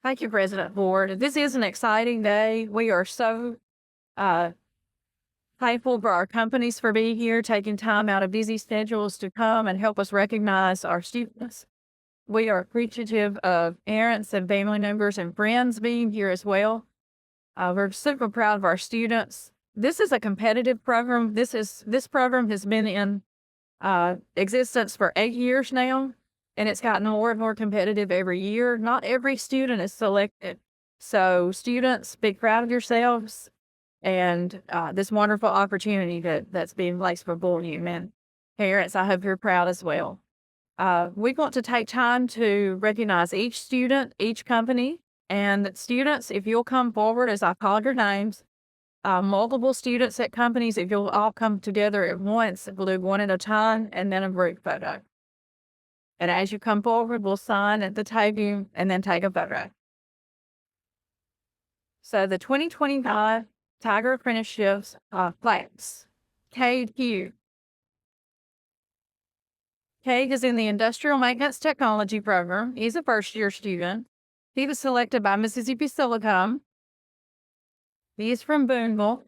Thank you, President Ford. This is an exciting day. We are so uh, thankful for our companies for being here, taking time out of busy schedules to come and help us recognize our students. We are appreciative of parents and family members and friends being here as well. We're super proud of our students. This is a competitive program. This program has been in existence for 8 years now, and it's gotten more and more competitive every year. Not every student is selected. So students, be proud of yourselves and this wonderful opportunity that's being placed before you. And parents, I hope you're proud as well. We want to take time to recognize each student, each company, and students, if you'll come forward as I called your names, multiple students at companies, if you'll all come together at once, we'll do one at a time and then a group photo. And as you come forward, we'll sign at the table and then take a photo. So the 2025 Tiger Apprenticeship class, Cade. Cade is in the Industrial Maintenance Technology program. He's a first-year student. He was selected by Mississippi Silicon. He is from Boonville.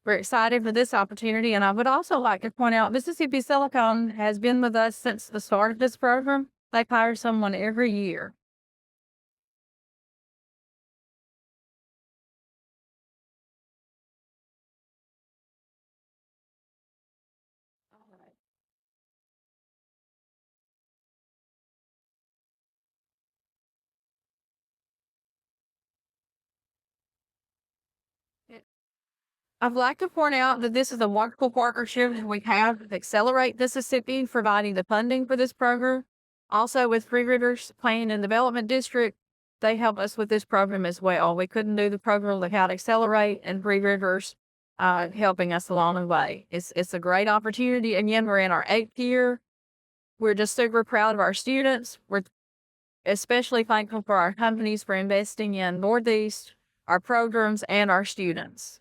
We're excited for this opportunity, and I would also like to point out Mississippi Silicon has been with us since the start of this program. They hire someone every year. I'd like to point out that this is a wonderful partnership that we have with Accelerate Mississippi, providing the funding for this program. Also with Three Rivers Planning and Development District, they help us with this program as well. We couldn't do the program without Accelerate and Three Rivers helping us along the way. It's a great opportunity. Again, we're in our 8th year. We're just super proud of our students. We're especially thankful for our companies for investing in Northeast, our programs, and our students.